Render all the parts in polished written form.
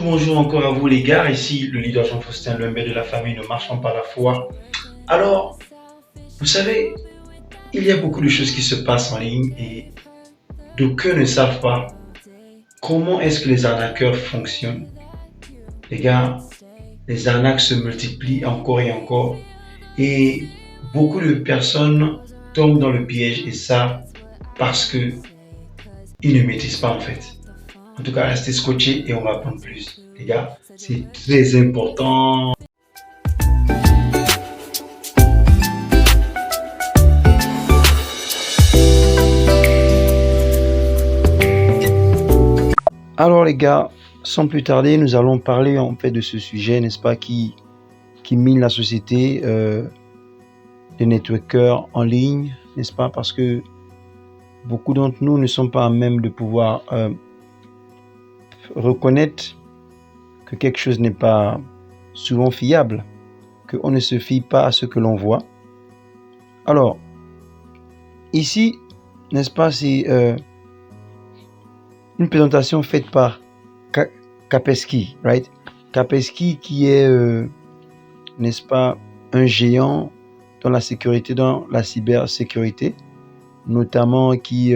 Bonjour encore à vous les gars, ici le leader Jean-Faustin Lembe de la famille Ne marchons pas la foi. Alors, vous savez, il y a beaucoup de choses qui se passent en ligne et d'aucuns ne savent pas comment est-ce que les arnaqueurs fonctionnent. Les gars, les arnaques se multiplient encore et encore et beaucoup de personnes tombent dans le piège et ça parce que ils ne maîtrisent pas en fait. En tout cas, restez scotchés et on va apprendre plus. Les gars, c'est très important. Alors les gars, sans plus tarder, nous allons parler en fait de ce sujet, n'est-ce pas, qui mine la société des networkers en ligne, n'est-ce pas, parce que beaucoup d'entre nous ne sont pas à même de pouvoir reconnaître que quelque chose n'est pas souvent fiable, qu'on ne se fie pas à ce que l'on voit. Alors, ici, n'est-ce pas, c'est une présentation faite par Kaspersky, right? Kaspersky qui est, n'est-ce pas, un géant dans la sécurité, dans la cybersécurité, notamment qui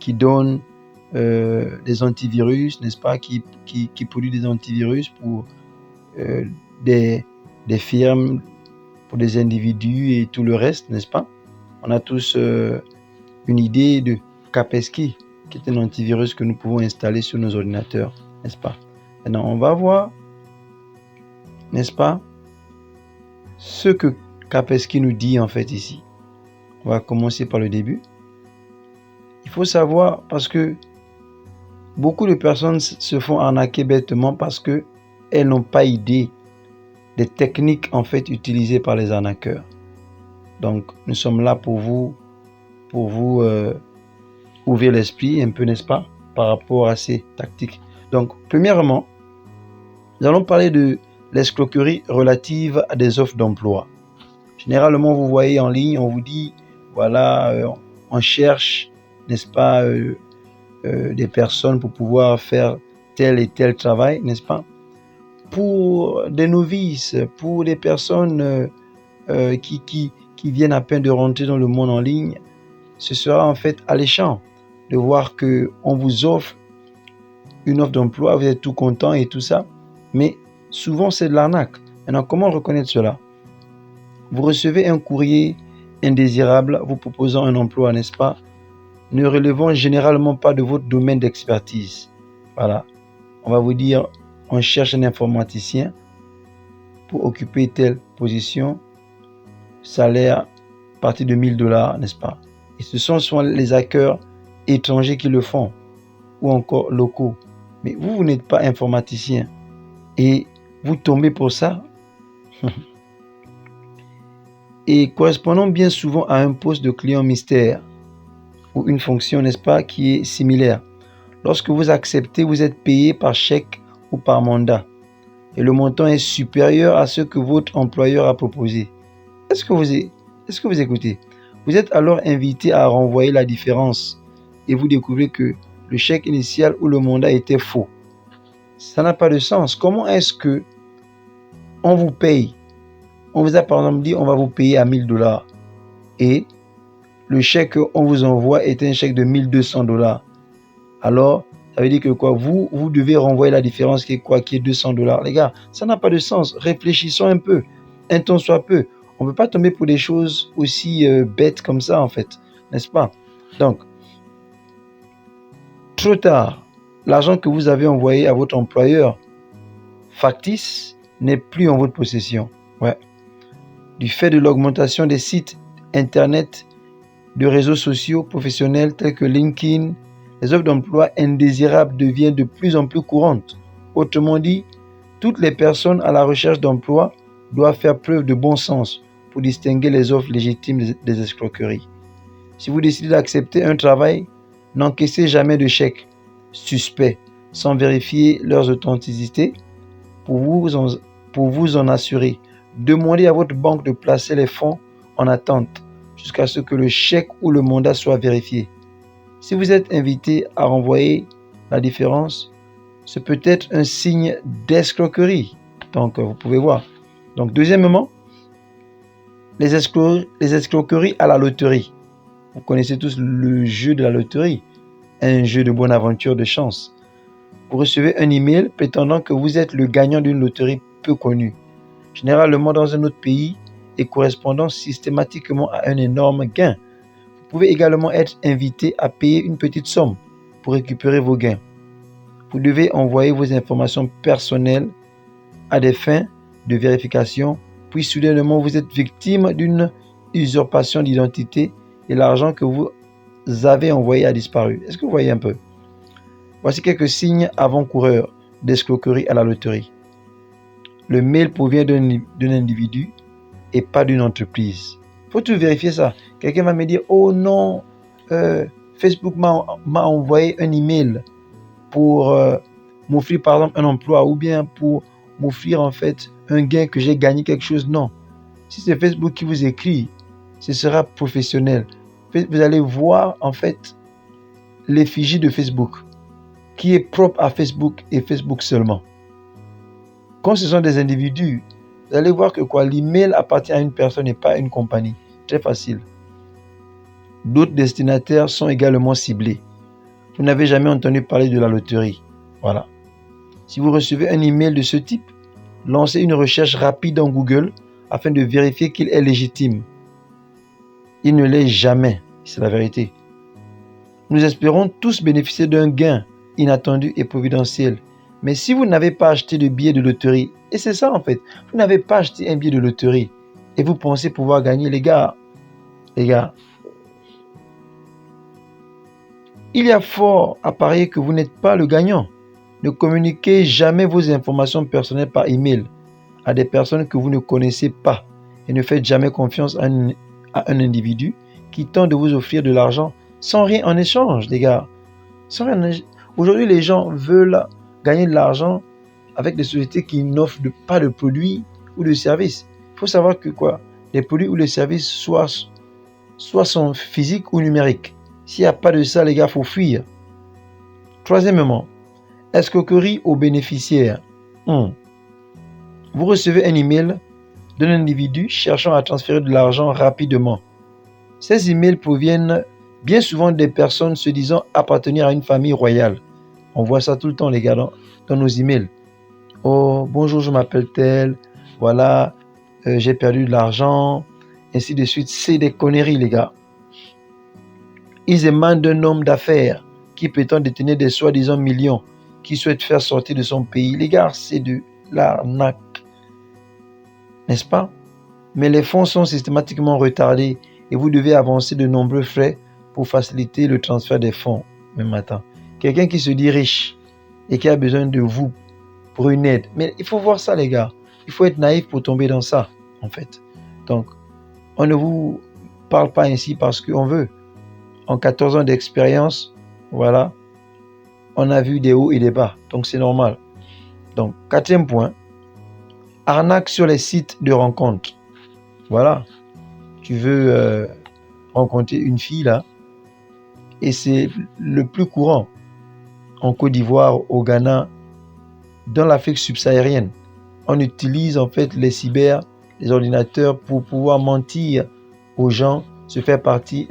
donne des antivirus, n'est-ce pas, qui produit des antivirus pour des firmes, pour des individus et tout le reste, n'est-ce pas? On a tous une idée de Kaspersky, qui est un antivirus que nous pouvons installer sur nos ordinateurs, n'est-ce pas? Maintenant, on va voir, n'est-ce pas, ce que Kaspersky nous dit en fait ici. On va commencer par le début. Il faut savoir, parce que beaucoup de personnes se font arnaquer bêtement parce qu'elles n'ont pas idée des techniques en fait utilisées par les arnaqueurs. Donc, nous sommes là pour vous ouvrir l'esprit un peu, n'est-ce pas, par rapport à ces tactiques. Donc, premièrement, nous allons parler de l'escroquerie relative à des offres d'emploi. Généralement, vous voyez en ligne, on vous dit, voilà, on cherche, n'est-ce pas, des personnes pour pouvoir faire tel et tel travail, n'est-ce pas? Pour des novices, pour des personnes qui viennent à peine de rentrer dans le monde en ligne, ce sera en fait alléchant de voir qu'on vous offre une offre d'emploi, vous êtes tout content et tout ça, mais souvent c'est de l'arnaque. Maintenant, comment reconnaître cela? Vous recevez un courrier indésirable vous proposant un emploi, n'est-ce pas, ne relevant généralement pas de votre domaine d'expertise. Voilà, on va vous dire, on cherche un informaticien pour occuper telle position, salaire à partir de $1000, n'est-ce pas? Et ce sont souvent les hackers étrangers qui le font, ou encore locaux. Mais vous n'êtes pas informaticien et vous tombez pour ça. Et correspondant bien souvent à un poste de client mystère ou une fonction, n'est-ce pas, qui est similaire. Lorsque vous acceptez, vous êtes payé par chèque ou par mandat et le montant est supérieur à ce que votre employeur a proposé. Est-ce que vous écoutez? Vous êtes alors invité à renvoyer la différence et vous découvrez que le chèque initial ou le mandat était faux. Ça n'a pas de sens. Comment est-ce que on vous paye? On vous a par exemple dit on va vous payer à $1000 et le chèque qu'on vous envoie est un chèque de $1200. Alors, ça veut dire que quoi? Vous devez renvoyer la différence qui est quoi? Qui est $200. Les gars, ça n'a pas de sens. Réfléchissons un peu, un temps soit peu. On ne peut pas tomber pour des choses aussi bêtes comme ça en fait, n'est-ce pas? Donc, trop tard, l'argent que vous avez envoyé à votre employeur factice n'est plus en votre possession. Ouais. Du fait de l'augmentation des sites internet, de réseaux sociaux professionnels tels que LinkedIn, les offres d'emploi indésirables deviennent de plus en plus courantes. Autrement dit, toutes les personnes à la recherche d'emploi doivent faire preuve de bon sens pour distinguer les offres légitimes des escroqueries. Si vous décidez d'accepter un travail, n'encaissez jamais de chèques suspects sans vérifier leur authenticité pour vous en assurer. Demandez à votre banque de placer les fonds en attente jusqu'à ce que le chèque ou le mandat soit vérifié. Si vous êtes invité à renvoyer la différence, c'est peut-être un signe d'escroquerie. Donc, vous pouvez voir. Donc, deuxièmement, les escroqueries à la loterie. Vous connaissez tous le jeu de la loterie, un jeu de bonne aventure de chance. Vous recevez un email prétendant que vous êtes le gagnant d'une loterie peu connue, généralement dans un autre pays et correspondant systématiquement à un énorme gain. Vous pouvez également être invité à payer une petite somme pour récupérer vos gains. Vous devez envoyer vos informations personnelles à des fins de vérification, puis soudainement vous êtes victime d'une usurpation d'identité et l'argent que vous avez envoyé a disparu. Est-ce que vous voyez un peu? Voici quelques signes avant-coureurs d'escroquerie à la loterie. Le mail provient d'un individu et pas d'une entreprise. Il faut tout vérifier ça. Quelqu'un va me dire, oh non, Facebook m'a envoyé un email pour m'offrir par exemple un emploi ou bien pour m'offrir en fait un gain que j'ai gagné quelque chose. Non. Si c'est Facebook qui vous écrit, ce sera professionnel. Vous allez voir en fait l'effigie de Facebook qui est propre à Facebook et Facebook seulement. Quand ce sont des individus, vous allez voir que l'email appartient à une personne et pas à une compagnie. Très facile. D'autres destinataires sont également ciblés. Vous n'avez jamais entendu parler de la loterie. Voilà. Si vous recevez un email de ce type, lancez une recherche rapide en Google afin de vérifier qu'il est légitime. Il ne l'est jamais, c'est la vérité. Nous espérons tous bénéficier d'un gain inattendu et providentiel. Mais si vous n'avez pas acheté de billet de loterie, et c'est ça en fait, vous n'avez pas acheté un billet de loterie et vous pensez pouvoir gagner, les gars, il y a fort à parier que vous n'êtes pas le gagnant. Ne communiquez jamais vos informations personnelles par email à des personnes que vous ne connaissez pas et ne faites jamais confiance à un individu qui tente de vous offrir de l'argent sans rien en échange, les gars. Aujourd'hui, les gens veulent gagner de l'argent avec des sociétés qui n'offrent pas de produits ou de services. Il faut savoir que les produits ou les services soit sont physiques ou numériques. S'il n'y a pas de ça, les gars, il faut fuir. Troisièmement, escroquerie aux bénéficiaires. Vous recevez un email d'un individu cherchant à transférer de l'argent rapidement. Ces emails proviennent bien souvent des personnes se disant appartenir à une famille royale. On voit ça tout le temps, les gars, dans nos emails. Oh, bonjour, je m'appelle tel. Voilà, j'ai perdu de l'argent. Ainsi de suite. C'est des conneries, les gars. Ils émanent d'un homme d'affaires qui prétend détenir des soi-disant millions, qui souhaite faire sortir de son pays. Les gars, c'est de l'arnaque. N'est-ce pas? Mais les fonds sont systématiquement retardés et vous devez avancer de nombreux frais pour faciliter le transfert des fonds. Même attends. Quelqu'un qui se dit riche et qui a besoin de vous pour une aide. Mais il faut voir ça, les gars. Il faut être naïf pour tomber dans ça, en fait. Donc, on ne vous parle pas ainsi parce qu'on veut. En 14 ans d'expérience, voilà, on a vu des hauts et des bas. Donc, c'est normal. Donc, quatrième point, arnaque sur les sites de rencontres. Voilà, tu veux rencontrer une fille là, et c'est le plus courant en Côte d'Ivoire, au Ghana, dans l'Afrique subsaharienne. On utilise en fait les ordinateurs pour pouvoir mentir aux gens, se faire passer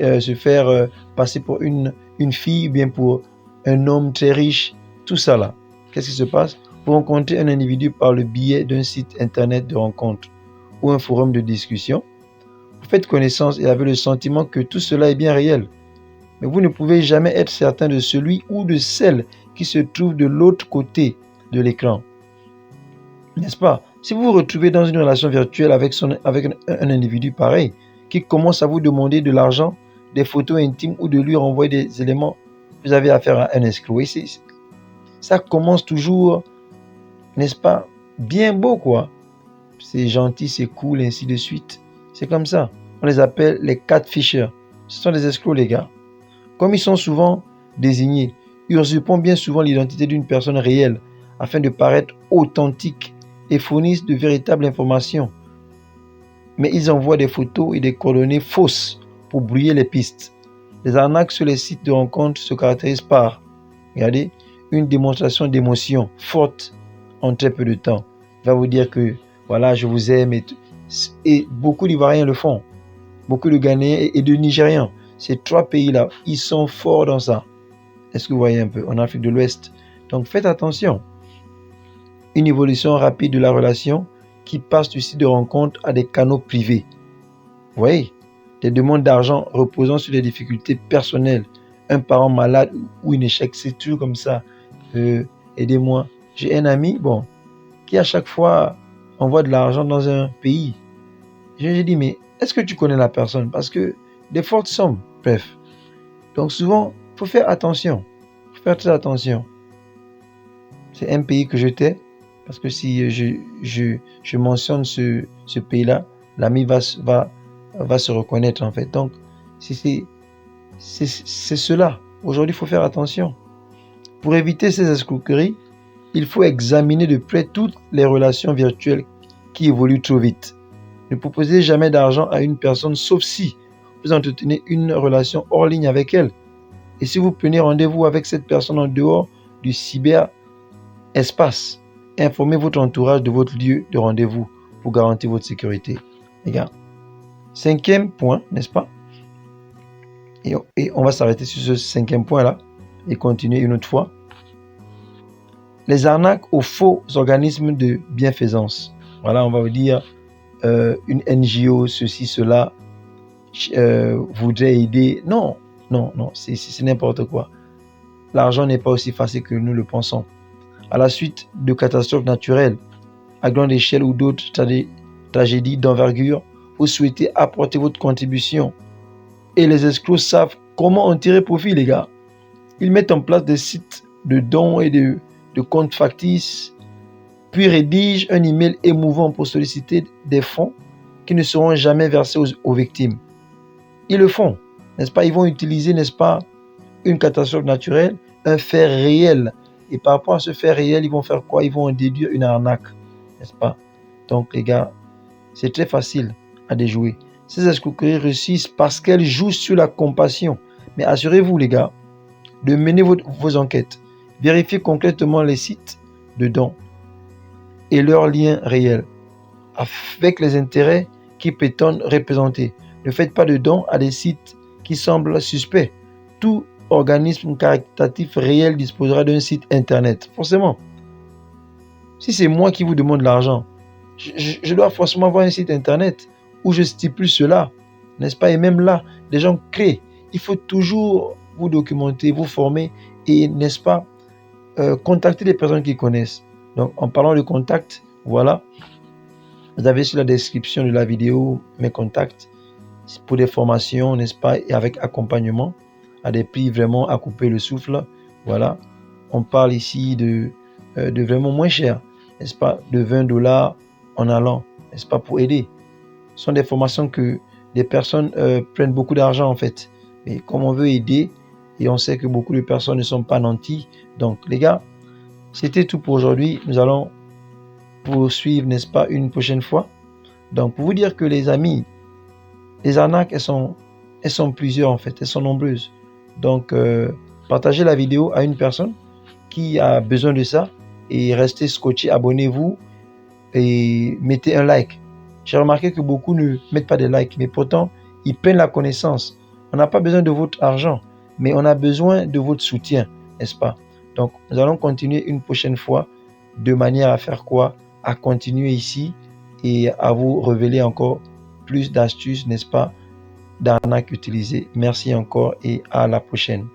pour une fille ou bien pour un homme très riche, tout ça là. Qu'est-ce qui se passe? Vous rencontrez un individu par le biais d'un site internet de rencontre ou un forum de discussion. Vous faites connaissance et avez le sentiment que tout cela est bien réel. Mais vous ne pouvez jamais être certain de celui ou de celle qui se trouve de l'autre côté de l'écran. N'est-ce pas? Si vous vous retrouvez dans une relation virtuelle avec un individu pareil, qui commence à vous demander de l'argent, des photos intimes ou de lui renvoyer des éléments, vous avez affaire à un escroc. Ça commence toujours, n'est-ce pas, bien beau quoi. C'est gentil, c'est cool, ainsi de suite. C'est comme ça. On les appelle les catfishers. Ce sont des escrocs, les gars. Comme ils sont souvent désignés, ils usurpent bien souvent l'identité d'une personne réelle afin de paraître authentiques et fournissent de véritables informations. Mais ils envoient des photos et des coordonnées fausses pour brouiller les pistes. Les arnaques sur les sites de rencontres se caractérisent par, regardez, une démonstration d'émotion forte en très peu de temps. Il va vous dire que voilà, je vous aime et beaucoup d'Ivoiriens le font. Beaucoup de Ghanéens et de Nigérians. Ces 3 pays-là, ils sont forts dans ça. Est-ce que vous voyez un peu en Afrique de l'Ouest? Donc faites attention. Une évolution rapide de la relation qui passe du site de rencontre à des canaux privés. Vous voyez? Des demandes d'argent reposant sur des difficultés personnelles. Un parent malade ou un échec, c'est toujours comme ça. Aidez-moi. J'ai un ami, qui à chaque fois envoie de l'argent dans un pays. Je dis, mais est-ce que tu connais la personne? Parce que des fortes sommes, bref. Donc souvent, il faut faire attention. Il faut faire très attention. C'est un pays que je tais, parce que si je mentionne ce pays-là, l'ami va se reconnaître en fait. Donc, c'est cela. Aujourd'hui, il faut faire attention. Pour éviter ces escroqueries, il faut examiner de près toutes les relations virtuelles qui évoluent trop vite. Ne proposez jamais d'argent à une personne sauf si vous entretenez une relation hors ligne avec elle. Et si vous prenez rendez-vous avec cette personne en dehors du cyberespace, informez votre entourage de votre lieu de rendez-vous pour garantir votre sécurité. Les gars, 5e point, n'est-ce pas? Et on va s'arrêter sur ce 5e point-là et continuer une autre fois. Les arnaques aux faux organismes de bienfaisance. Voilà, on va vous dire une NGO, ceci, cela, voudrait aider. Non, c'est n'importe quoi. L'argent n'est pas aussi facile que nous le pensons. À la suite de catastrophes naturelles, à grande échelle ou d'autres tragédies d'envergure, vous souhaitez apporter votre contribution. Et les escrocs savent comment en tirer profit, les gars. Ils mettent en place des sites de dons et de comptes factices, puis rédigent un email émouvant pour solliciter des fonds qui ne seront jamais versés aux victimes. Ils le font, n'est-ce pas? Ils vont utiliser, n'est-ce pas, une catastrophe naturelle, un fait réel. Et par rapport à ce fait réel, ils vont faire quoi? Ils vont en déduire une arnaque, n'est-ce pas? Donc, les gars, c'est très facile à déjouer. Ces escroqueries réussissent parce qu'elles jouent sur la compassion. Mais assurez-vous, les gars, de mener vos enquêtes. Vérifiez concrètement les sites de dons et leurs liens réels avec les intérêts qui prétendent représenter. Ne faites pas de dons à des sites qui semblent suspects. Tout organisme caritatif réel disposera d'un site internet. Forcément. Si c'est moi qui vous demande l'argent, je dois forcément avoir un site internet où je stipule cela, n'est-ce pas? Et même là, les gens créent. Il faut toujours vous documenter, vous former et, n'est-ce pas, contacter les personnes qui connaissent. Donc, en parlant de contact, voilà, vous avez sur la description de la vidéo mes contacts pour des formations, n'est-ce pas, et avec accompagnement à des prix vraiment à couper le souffle. Voilà, on parle ici de vraiment moins cher, n'est-ce pas, de $20 en allant, n'est-ce pas, pour aider. Ce sont des formations que des personnes prennent beaucoup d'argent en fait. Mais comme on veut aider, et on sait que beaucoup de personnes ne sont pas nantis, donc les gars, c'était tout pour aujourd'hui. Nous allons poursuivre, n'est-ce pas, une prochaine fois. Donc pour vous dire que les amis, les arnaques, elles sont plusieurs en fait, elles sont nombreuses. Donc partagez la vidéo à une personne qui a besoin de ça et restez scotché, abonnez-vous et mettez un like. J'ai remarqué que beaucoup ne mettent pas de like, mais pourtant ils prennent la connaissance. On n'a pas besoin de votre argent, mais on a besoin de votre soutien, n'est-ce pas? Donc nous allons continuer une prochaine fois de manière à faire quoi? À continuer ici et à vous révéler encore plus d'astuces, n'est-ce pas, d'arnaques utilisées. Merci encore et à la prochaine.